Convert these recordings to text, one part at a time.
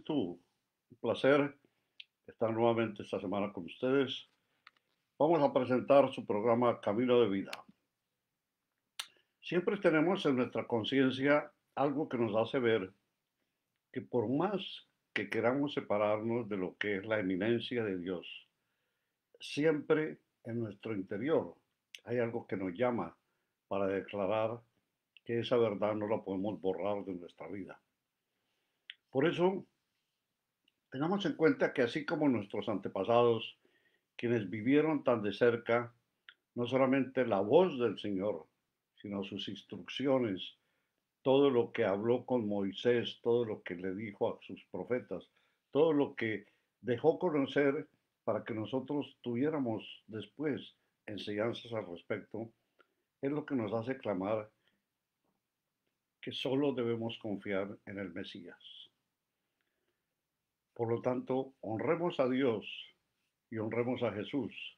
tú? Un placer estar nuevamente esta semana con ustedes. Vamos a presentar su programa Camino de Vida. Siempre tenemos en nuestra conciencia algo que nos hace ver que por más que queramos separarnos de lo que es la eminencia de Dios, siempre en nuestro interior hay algo que nos llama para declarar que esa verdad no la podemos borrar de nuestra vida. Por eso, tengamos en cuenta que así como nuestros antepasados, quienes vivieron tan de cerca no solamente la voz del Señor, sino sus instrucciones, todo lo que habló con Moisés, todo lo que le dijo a sus profetas, todo lo que dejó conocer para que nosotros tuviéramos después enseñanzas al respecto, es lo que nos hace clamar que solo debemos confiar en el Mesías. Por lo tanto, honremos a Dios y honremos a Jesús,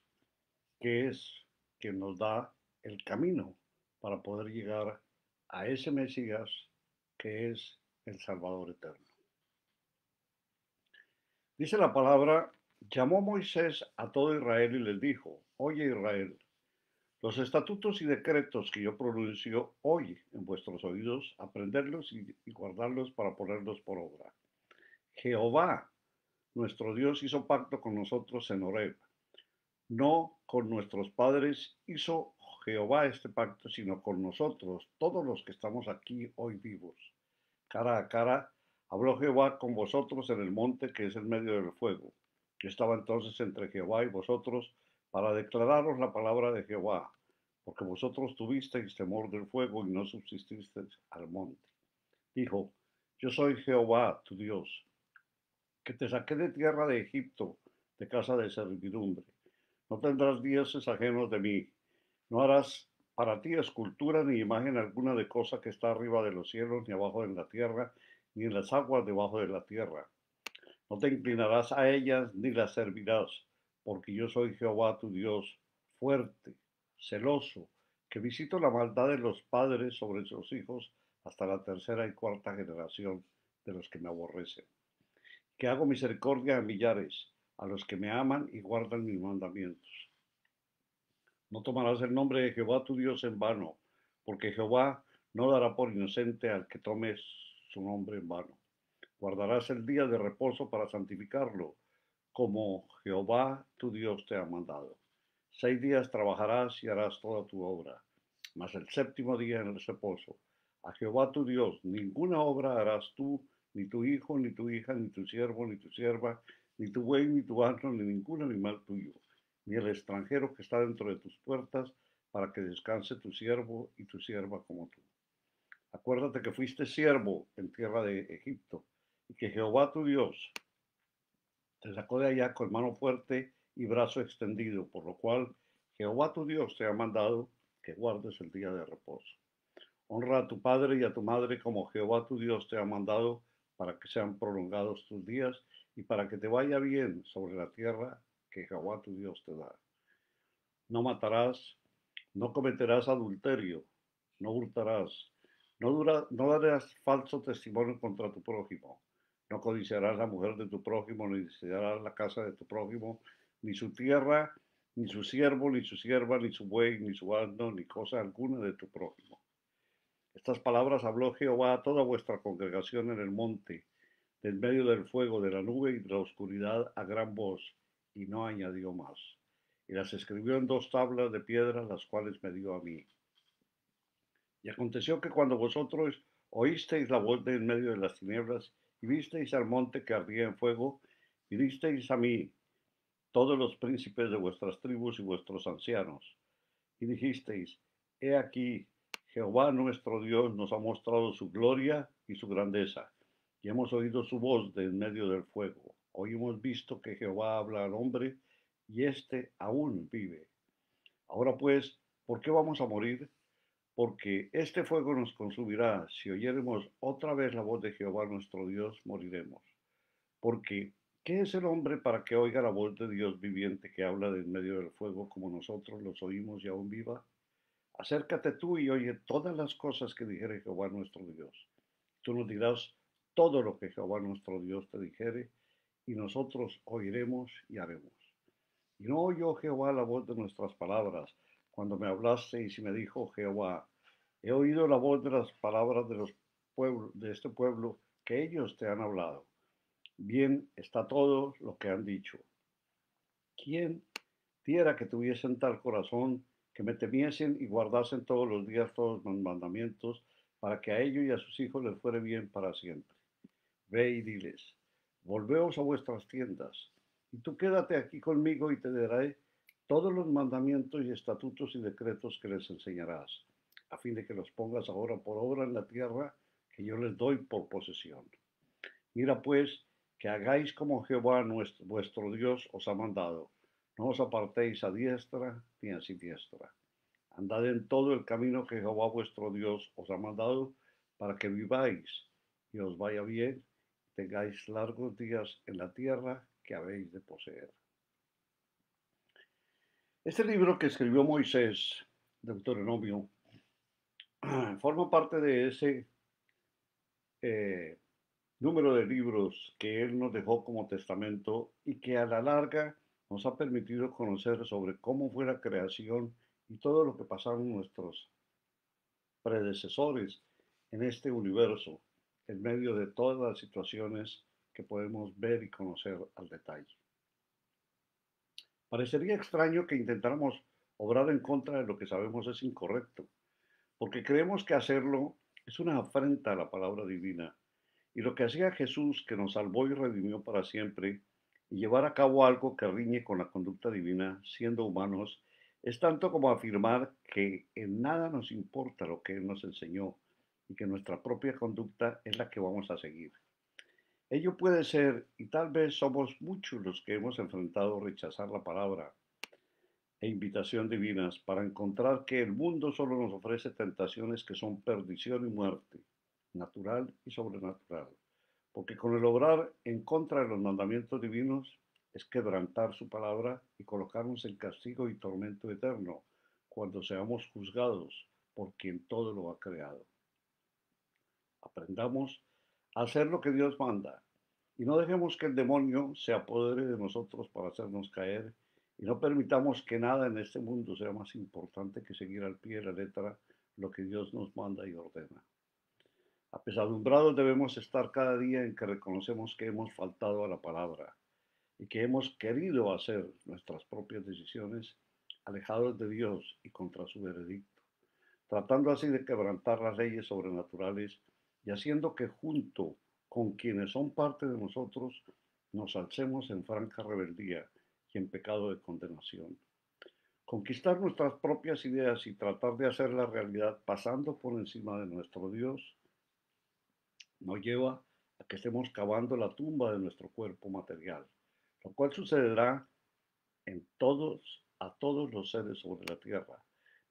que es quien nos da el camino para poder llegar a ese Mesías que es el Salvador eterno. Dice la palabra, llamó Moisés a todo Israel y les dijo, oye Israel, los estatutos y decretos que yo pronuncio hoy en vuestros oídos, aprenderlos y guardarlos para ponerlos por obra. Jehová, nuestro Dios, hizo pacto con nosotros en Horeb. No con nuestros padres hizo Jehová este pacto, sino con nosotros, todos los que estamos aquí hoy vivos. Cara a cara, habló Jehová con vosotros en el monte que es en medio del fuego. Yo estaba entonces entre Jehová y vosotros para declararos la palabra de Jehová, porque vosotros tuvisteis temor del fuego y no subsististeis al monte. Dijo, yo soy Jehová, tu Dios, que te saqué de tierra de Egipto, de casa de servidumbre. No tendrás dioses ajenos de mí. No harás para ti escultura ni imagen alguna de cosa que está arriba de los cielos, ni abajo en la tierra, ni en las aguas debajo de la tierra. No te inclinarás a ellas ni las servirás, porque yo soy Jehová tu Dios, fuerte, celoso, que visito la maldad de los padres sobre sus hijos hasta la tercera y cuarta generación de los que me aborrecen. Que hago misericordia a millares, a los que me aman y guardan mis mandamientos. No tomarás el nombre de Jehová tu Dios en vano, porque Jehová no dará por inocente al que tome su nombre en vano. Guardarás el día de reposo para santificarlo, como Jehová tu Dios te ha mandado. 6 días trabajarás y harás toda tu obra, mas el séptimo día en el reposo. A Jehová tu Dios ninguna obra harás tú, ni tu hijo, ni tu hija, ni tu siervo, ni tu sierva, ni tu buey, ni tu asno, ni ningún animal tuyo, ni el extranjero que está dentro de tus puertas, para que descanse tu siervo y tu sierva como tú. Acuérdate que fuiste siervo en tierra de Egipto, y que Jehová tu Dios te sacó de allá con mano fuerte y brazo extendido, por lo cual Jehová tu Dios te ha mandado que guardes el día de reposo. Honra a tu padre y a tu madre como Jehová tu Dios te ha mandado, para que sean prolongados tus días y para que te vaya bien sobre la tierra que Jehová tu Dios te da. No matarás, no cometerás adulterio, no hurtarás, no darás falso testimonio contra tu prójimo, no codiciarás la mujer de tu prójimo, ni desearás la casa de tu prójimo, ni su tierra, ni su siervo, ni su sierva, ni su buey, ni su asno, ni cosa alguna de tu prójimo. Estas palabras habló Jehová a toda vuestra congregación en el monte, en medio del fuego, de la nube y de la oscuridad a gran voz, y no añadió más. Y las escribió en 2 tablas de piedra, las cuales me dio a mí. Y aconteció que cuando vosotros oísteis la voz de en medio de las tinieblas, y visteis al monte que ardía en fuego, vinisteis a mí, todos los príncipes de vuestras tribus y vuestros ancianos, y dijisteis, he aquí, Jehová nuestro Dios nos ha mostrado su gloria y su grandeza, y hemos oído su voz de en medio del fuego. Hoy hemos visto que Jehová habla al hombre, y éste aún vive. Ahora pues, ¿por qué vamos a morir? Porque este fuego nos consumirá. Si oyéremos otra vez la voz de Jehová nuestro Dios, moriremos. Porque, ¿qué es el hombre para que oiga la voz de Dios viviente que habla de en medio del fuego como nosotros los oímos y aún viva? Acércate tú y oye todas las cosas que dijere Jehová nuestro Dios. Tú nos dirás todo lo que Jehová nuestro Dios te dijere, y nosotros oiremos y haremos. Y no oyó Jehová la voz de nuestras palabras, cuando me hablasteis y me dijo Jehová, he oído la voz de las palabras de los pueblos, de este pueblo, que ellos te han hablado. Bien está todo lo que han dicho. ¿Quién diera que tuviesen tal corazón, que me temiesen y guardasen todos los días todos los mandamientos, para que a ellos y a sus hijos les fuere bien para siempre? Ve y diles, volveos a vuestras tiendas, y tú quédate aquí conmigo y te daré todos los mandamientos y estatutos y decretos que les enseñarás, a fin de que los pongas ahora por obra en la tierra que yo les doy por posesión. Mira pues que hagáis como Jehová vuestro Dios os ha mandado. No os apartéis a diestra ni a siniestra. Andad en todo el camino que Jehová vuestro Dios os ha mandado, para que viváis y os vaya bien, y tengáis largos días en la tierra que habéis de poseer. Este libro que escribió Moisés, Deuteronomio, forma parte de ese eh, número de libros que Él nos dejó como testamento y que a la larga nos ha permitido conocer sobre cómo fue la creación y todo lo que pasaron nuestros predecesores en este universo, en medio de todas las situaciones que podemos ver y conocer al detalle. Parecería extraño que intentáramos obrar en contra de lo que sabemos es incorrecto, porque creemos que hacerlo es una afrenta a la palabra divina. Y lo que hacía Jesús, que nos salvó y redimió para siempre, y llevar a cabo algo que riñe con la conducta divina, siendo humanos, es tanto como afirmar que en nada nos importa lo que Él nos enseñó y que nuestra propia conducta es la que vamos a seguir. Ello puede ser, y tal vez somos muchos los que hemos enfrentado rechazar la palabra e invitación divinas para encontrar que el mundo solo nos ofrece tentaciones que son perdición y muerte, natural y sobrenatural, porque con el obrar en contra de los mandamientos divinos es quebrantar su palabra y colocarnos en castigo y tormento eterno cuando seamos juzgados por quien todo lo ha creado. Aprendamos a hacer lo que Dios manda y no dejemos que el demonio se apodere de nosotros para hacernos caer y no permitamos que nada en este mundo sea más importante que seguir al pie de la letra lo que Dios nos manda y ordena. Apesadumbrados debemos estar cada día en que reconocemos que hemos faltado a la palabra y que hemos querido hacer nuestras propias decisiones alejados de Dios y contra su veredicto, tratando así de quebrantar las leyes sobrenaturales y haciendo que junto con quienes son parte de nosotros nos alcemos en franca rebeldía y en pecado de condenación. Conquistar nuestras propias ideas y tratar de hacer la realidad pasando por encima de nuestro Dios nos lleva a que estemos cavando la tumba de nuestro cuerpo material, lo cual sucederá a todos los seres sobre la tierra,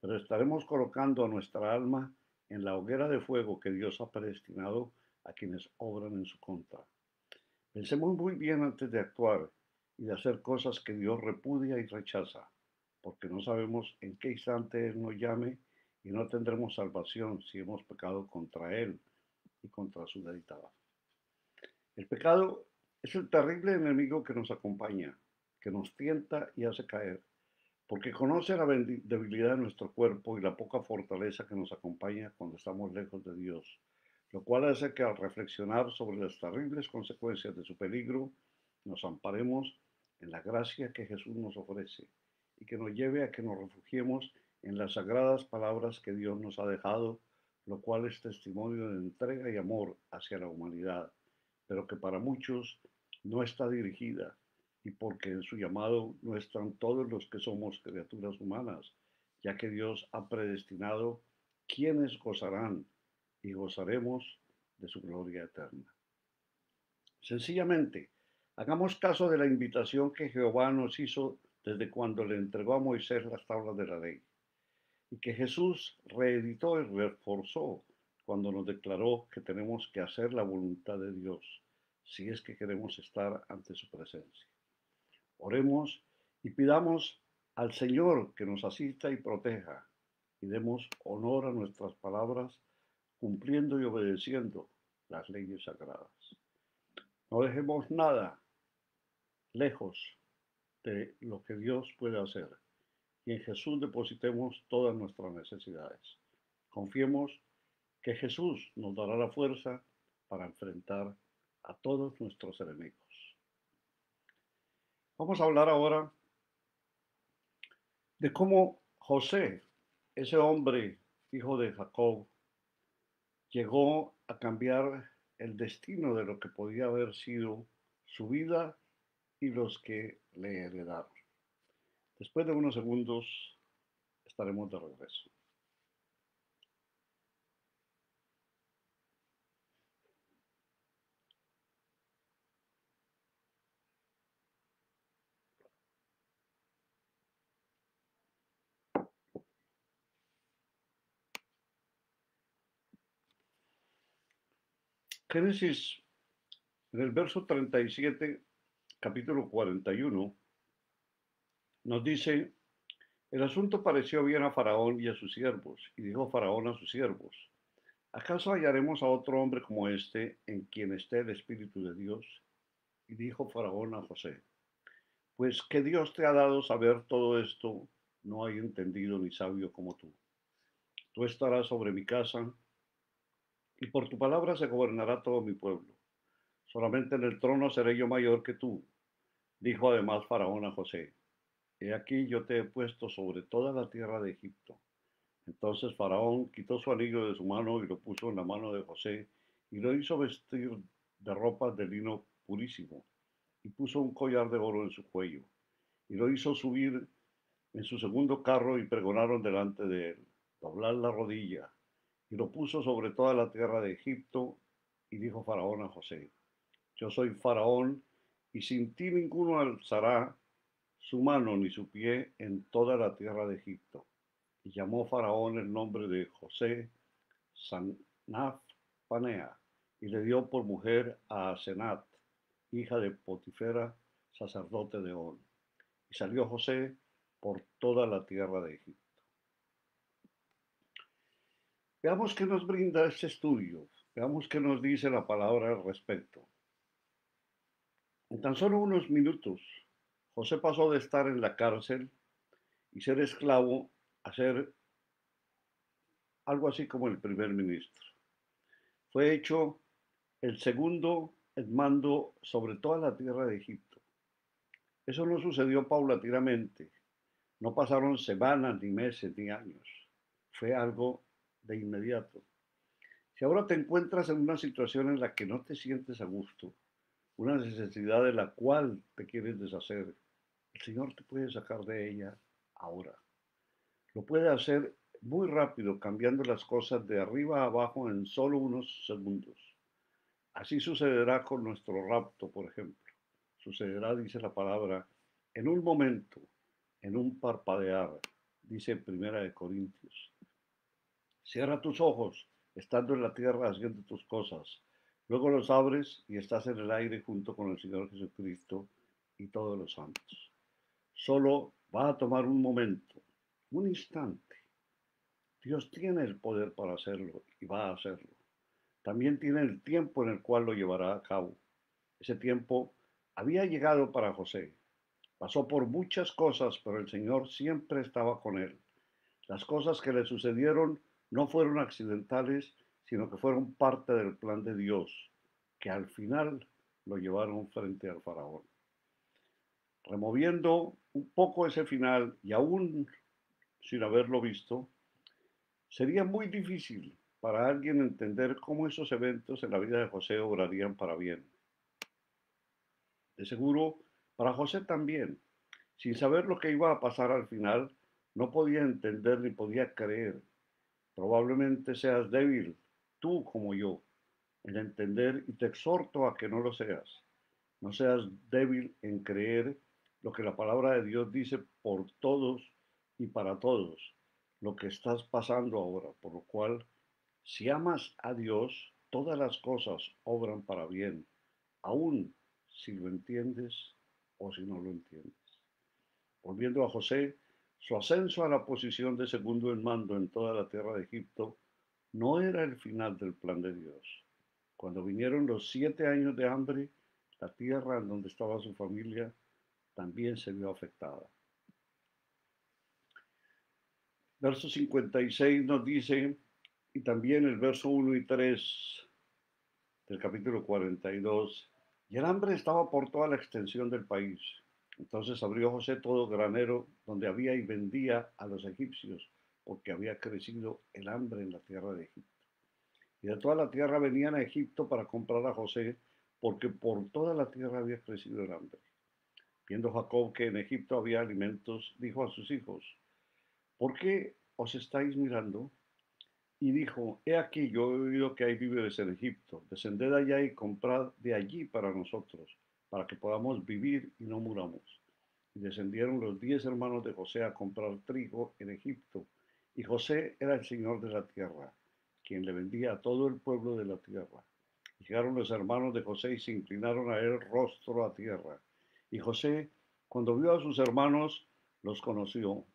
pero estaremos colocando a nuestra alma en la hoguera de fuego que Dios ha predestinado a quienes obran en su contra. Pensemos muy bien antes de actuar y de hacer cosas que Dios repudia y rechaza, porque no sabemos en qué instante Él nos llame y no tendremos salvación si hemos pecado contra Él y contra su deidad. El pecado es el terrible enemigo que nos acompaña, que nos tienta y hace caer, porque conoce la debilidad de nuestro cuerpo y la poca fortaleza que nos acompaña cuando estamos lejos de Dios, lo cual hace que al reflexionar sobre las terribles consecuencias de su peligro, nos amparemos en la gracia que Jesús nos ofrece y que nos lleve a que nos refugiemos en las sagradas palabras que Dios nos ha dejado, lo cual es testimonio de entrega y amor hacia la humanidad, pero que para muchos no está dirigida y porque en su llamado no están todos los que somos criaturas humanas, ya que Dios ha predestinado quienes gozarán y gozaremos de su gloria eterna. Sencillamente, hagamos caso de la invitación que Jehová nos hizo desde cuando le entregó a Moisés las tablas de la ley y que Jesús reeditó y reforzó cuando nos declaró que tenemos que hacer la voluntad de Dios si es que queremos estar ante su presencia. Oremos y pidamos al Señor que nos asista y proteja y demos honor a nuestras palabras cumpliendo y obedeciendo, las leyes sagradas. No dejemos nada lejos de lo que Dios puede hacer y en Jesús depositemos todas nuestras necesidades. Confiemos que Jesús nos dará la fuerza para enfrentar a todos nuestros enemigos. Vamos a hablar ahora de cómo José, ese hombre, hijo de Jacob, llegó a cambiar el destino de lo que podía haber sido su vida y los que le heredaron. Después de unos segundos estaremos de regreso. Génesis, en el verso 37, capítulo 41, nos dice: el asunto pareció bien a Faraón y a sus siervos, y dijo Faraón a sus siervos: ¿acaso hallaremos a otro hombre como este en quien esté el Espíritu de Dios? Y dijo Faraón a José: pues que Dios te ha dado saber todo esto, no hay entendido ni sabio como tú. Tú estarás sobre mi casa, y por tu palabra se gobernará todo mi pueblo. Solamente en el trono seré yo mayor que tú. Dijo además Faraón a José: he aquí yo te he puesto sobre toda la tierra de Egipto. Entonces Faraón quitó su anillo de su mano y lo puso en la mano de José, y lo hizo vestir de ropas de lino purísimo, y puso un collar de oro en su cuello, y lo hizo subir en su segundo carro, y pregonaron delante de él: doblad la rodilla. Y lo puso sobre toda la tierra de Egipto, y dijo Faraón a José: yo soy Faraón, y sin ti ninguno alzará su mano ni su pie en toda la tierra de Egipto. Y llamó Faraón el nombre de José Sanaf Panea, y le dio por mujer a Asenat, hija de Potifera, sacerdote de On. Y salió José por toda la tierra de Egipto. Veamos qué nos brinda este estudio, veamos qué nos dice la palabra al respecto. En tan solo unos minutos, José pasó de estar en la cárcel y ser esclavo a ser algo así como el primer ministro. Fue hecho el segundo en mando sobre toda la tierra de Egipto. Eso no sucedió paulatinamente, no pasaron semanas, ni meses, ni años. Fue algo de inmediato. Si ahora te encuentras en una situación en la que no te sientes a gusto, una necesidad de la cual te quieres deshacer, el Señor te puede sacar de ella ahora. Lo puede hacer muy rápido, cambiando las cosas de arriba a abajo en solo unos segundos. Así sucederá con nuestro rapto, por ejemplo. Sucederá, dice la palabra, en un momento, en un parpadear, dice Primera de Corintios. Cierra tus ojos, estando en la tierra haciendo tus cosas. Luego los abres y estás en el aire junto con el Señor Jesucristo y todos los santos. Solo va a tomar un momento, un instante. Dios tiene el poder para hacerlo y va a hacerlo. También tiene el tiempo en el cual lo llevará a cabo. Ese tiempo había llegado para José. Pasó por muchas cosas, pero el Señor siempre estaba con él. Las cosas que le sucedieron no fueron accidentales, sino que fueron parte del plan de Dios, que al final lo llevaron frente al faraón. Removiendo un poco ese final y aún sin haberlo visto, sería muy difícil para alguien entender cómo esos eventos en la vida de José obrarían para bien. De seguro, para José también, sin saber lo que iba a pasar al final, no podía entender ni podía creer. Probablemente seas débil, tú como yo, en entender, y te exhorto a que no lo seas. No seas débil en creer lo que la palabra de Dios dice por todos y para todos, lo que estás pasando ahora, por lo cual, si amas a Dios, todas las cosas obran para bien, aun si lo entiendes o si no lo entiendes. Volviendo a José, su ascenso a la posición de segundo en mando en toda la tierra de Egipto no era el final del plan de Dios. Cuando vinieron los 7 años de hambre, la tierra en donde estaba su familia también se vio afectada. Verso 56 nos dice, y también el verso 1 y 3 del capítulo 42, y el hambre estaba por toda la extensión del país. Entonces abrió José todo granero donde había y vendía a los egipcios, porque había crecido el hambre en la tierra de Egipto. Y de toda la tierra venían a Egipto para comprar a José, porque por toda la tierra había crecido el hambre. Viendo Jacob que en Egipto había alimentos, dijo a sus hijos, ¿por qué os estáis mirando? Y dijo, he aquí, yo he oído que hay víveres en Egipto, descended allá y comprad de allí para nosotros, para que podamos vivir y no muramos. Y descendieron los 10 hermanos de José a comprar trigo en Egipto, y José era el señor de la tierra, quien le vendía a todo el pueblo de la tierra. Y llegaron los hermanos de José y se inclinaron a él rostro a tierra. Y José, cuando vio a sus hermanos, los conoció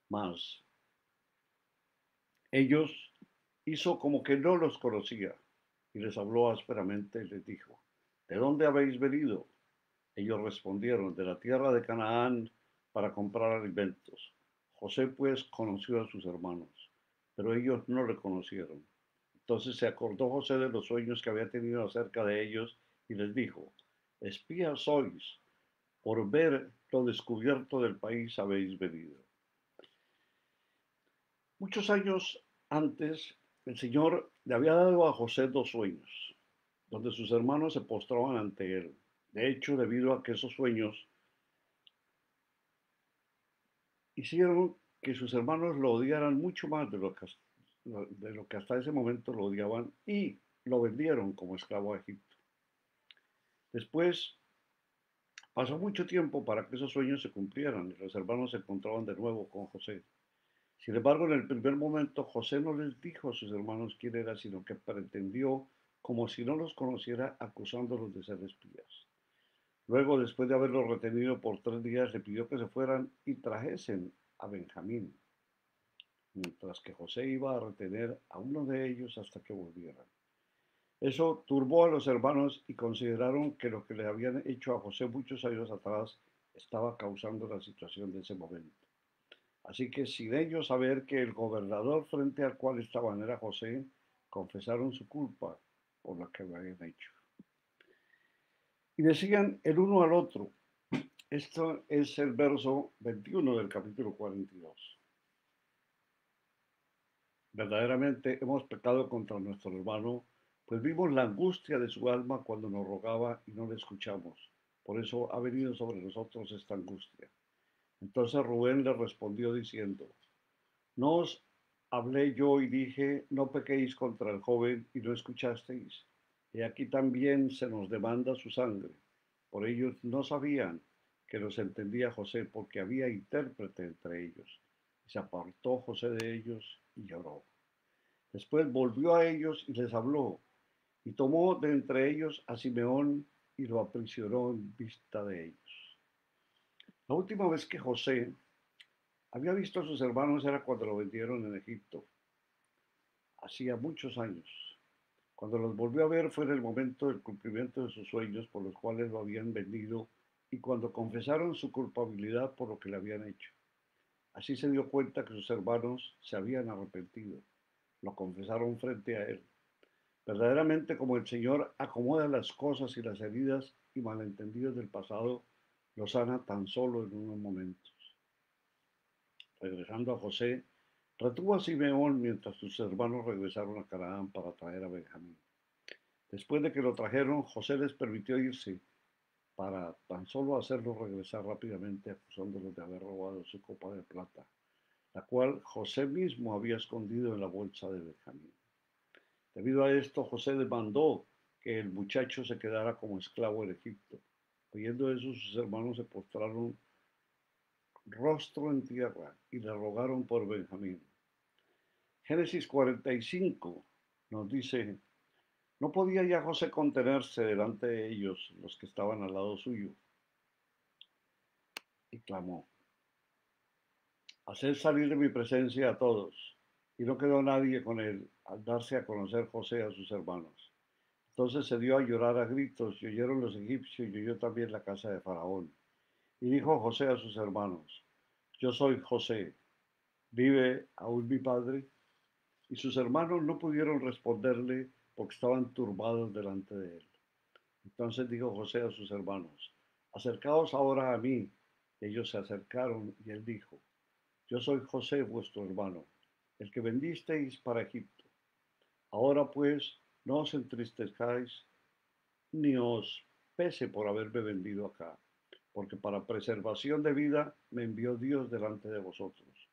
más. Ellos hizo como que no los conocía y les habló ásperamente y les dijo, ¿de dónde habéis venido? Ellos respondieron, de la tierra de Canaán para comprar alimentos. José pues conoció a sus hermanos, pero ellos no le conocieron. Entonces se acordó José de los sueños que había tenido acerca de ellos y les dijo, espías sois, por ver lo descubierto del país habéis venido. Muchos años antes, el Señor le había dado a José 2 sueños, donde sus hermanos se postraban ante él. De hecho, debido a que esos sueños hicieron que sus hermanos lo odiaran mucho más de lo que hasta ese momento lo odiaban y lo vendieron como esclavo a Egipto. Después pasó mucho tiempo para que esos sueños se cumplieran y los hermanos se encontraban de nuevo con José. Sin embargo, en el primer momento José no les dijo a sus hermanos quién era, sino que pretendió, como si no los conociera, acusándolos de ser espías. Luego, después de haberlos retenido por 3 días, le pidió que se fueran y trajesen a Benjamín, mientras que José iba a retener a uno de ellos hasta que volvieran. Eso turbó a los hermanos y consideraron que lo que le habían hecho a José muchos años atrás estaba causando la situación de ese momento. Así que sin ellos saber que el gobernador frente al cual estaban era José, confesaron su culpa por lo que habían hecho. Y decían el uno al otro, esto es el verso 21 del capítulo 42. Verdaderamente hemos pecado contra nuestro hermano, pues vimos la angustia de su alma cuando nos rogaba y no le escuchamos. Por eso ha venido sobre nosotros esta angustia. Entonces Rubén le respondió diciendo, ¿no os hablé yo y dije, no pequéis contra el joven y no escuchasteis? Y aquí también se nos demanda su sangre. Por ellos no sabían que los entendía José, porque había intérprete entre ellos. Y se apartó José de ellos y lloró. Después volvió a ellos y les habló, y tomó de entre ellos a Simeón y lo aprisionó en vista de ellos. La última vez que José había visto a sus hermanos era cuando lo vendieron en Egipto, hacía muchos años. Cuando los volvió a ver fue en el momento del cumplimiento de sus sueños por los cuales lo habían vendido y cuando confesaron su culpabilidad por lo que le habían hecho. Así se dio cuenta que sus hermanos se habían arrepentido. Lo confesaron frente a él. Verdaderamente como el Señor acomoda las cosas y las heridas y malentendidos del pasado, los sana tan solo en unos momentos. Regresando a José, retuvo a Simeón mientras sus hermanos regresaron a Canaán para traer a Benjamín. Después de que lo trajeron, José les permitió irse para tan solo hacerlos regresar rápidamente, acusándolos de haber robado su copa de plata, la cual José mismo había escondido en la bolsa de Benjamín. Debido a esto, José demandó que el muchacho se quedara como esclavo en Egipto. Oyendo eso, sus hermanos se postraron rostro en tierra y le rogaron por Benjamín. Génesis 45 nos dice, no podía ya José contenerse delante de ellos, los que estaban al lado suyo, y clamó, haced salir de mi presencia a todos. Y no quedó nadie con él al darse a conocer José a sus hermanos. Entonces se dio a llorar a gritos y oyeron los egipcios y oyó también la casa de Faraón. Y dijo José a sus hermanos, yo soy José, ¿vive aún mi padre? Y sus hermanos no pudieron responderle porque estaban turbados delante de él. Entonces dijo José a sus hermanos, acercaos ahora a mí. Y ellos se acercaron y él dijo, yo soy José vuestro hermano, el que vendisteis para Egipto. Ahora pues, no os entristezcáis ni os pese por haberme vendido acá, porque para preservación de vida me envió Dios delante de vosotros,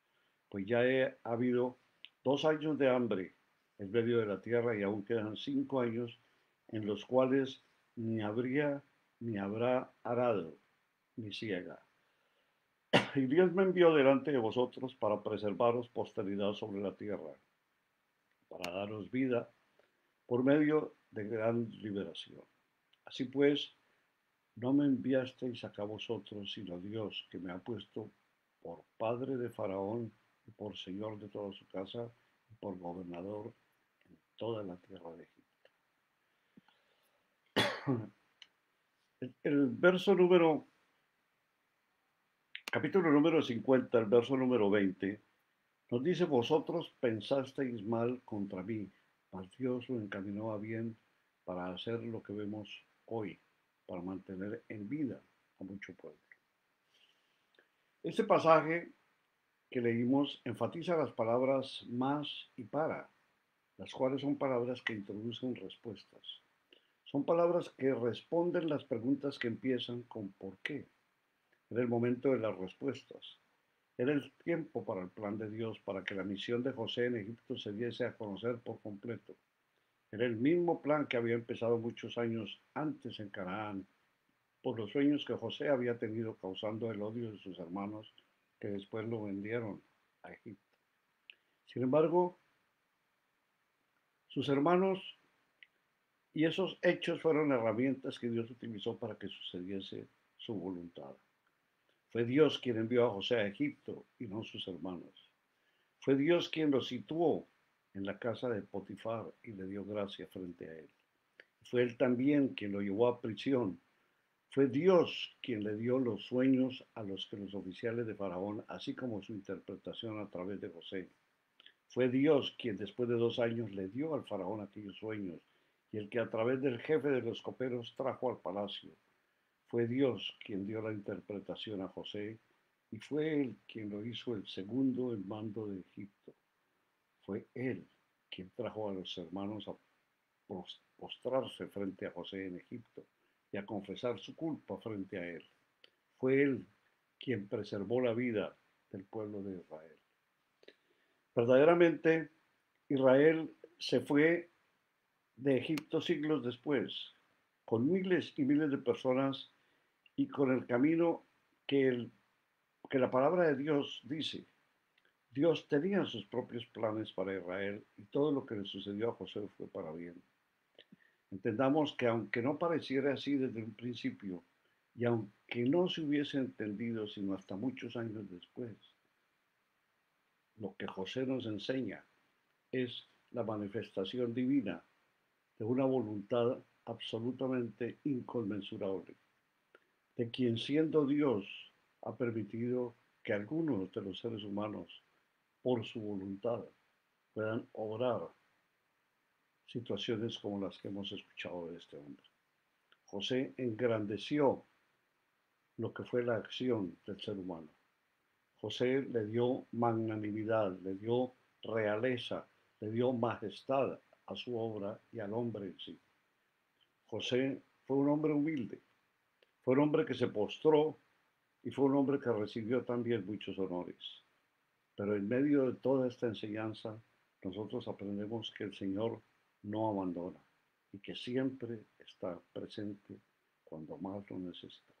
pues ya he habido 2 años de hambre en medio de la tierra y aún quedan 5 años en los cuales ni habría ni habrá arado ni siega. Y Dios me envió delante de vosotros para preservaros posteridad sobre la tierra, para daros vida por medio de gran liberación. Así pues, no me enviasteis acá vosotros, sino Dios, que me ha puesto por padre de Faraón y por señor de toda su casa y por gobernador en toda la tierra de Egipto. El verso número, capítulo número 50, el verso número 20, nos dice, vosotros pensasteis mal contra mí, mas Dios lo encaminó a bien para hacer lo que vemos hoy, para mantener en vida a mucho pueblo. Este pasaje que leímos enfatiza las palabras más y para, las cuales son palabras que introducen respuestas. Son palabras que responden las preguntas que empiezan con ¿por qué? Era el momento de las respuestas. Era el tiempo para el plan de Dios, para que la misión de José en Egipto se diese a conocer por completo. Era el mismo plan que había empezado muchos años antes en Canaán, por los sueños que José había tenido causando el odio de sus hermanos que después lo vendieron a Egipto. Sin embargo, sus hermanos y esos hechos fueron herramientas que Dios utilizó para que sucediese su voluntad. Fue Dios quien envió a José a Egipto y no sus hermanos. Fue Dios quien lo situó en la casa de Potifar y le dio gracia frente a él. Fue él también quien lo llevó a prisión. Fue Dios quien le dio los sueños a los que los oficiales de Faraón, así como su interpretación a través de José. Fue Dios quien después de 2 años le dio al faraón aquellos sueños y el que a través del jefe de los coperos trajo al palacio. Fue Dios quien dio la interpretación a José y fue él quien lo hizo el segundo en mando de Egipto. Fue él quien trajo a los hermanos a postrarse frente a José en Egipto y a confesar su culpa frente a él. Fue él quien preservó la vida del pueblo de Israel. Verdaderamente, Israel se fue de Egipto siglos después, con miles y miles de personas y con el camino que la palabra de Dios dice. Dios tenía sus propios planes para Israel y todo lo que le sucedió a José fue para bien. Entendamos que aunque no pareciera así desde un principio y aunque no se hubiese entendido sino hasta muchos años después, lo que José nos enseña es la manifestación divina de una voluntad absolutamente inconmensurable, de quien siendo Dios ha permitido que algunos de los seres humanos, por su voluntad, puedan obrar situaciones como las que hemos escuchado de este hombre. José engrandeció lo que fue la acción del ser humano. José le dio magnanimidad, le dio realeza, le dio majestad a su obra y al hombre en sí. José fue un hombre humilde, fue un hombre que se postró y fue un hombre que recibió también muchos honores. Pero en medio de toda esta enseñanza, nosotros aprendemos que el Señor no abandona y que siempre está presente cuando más lo necesitamos.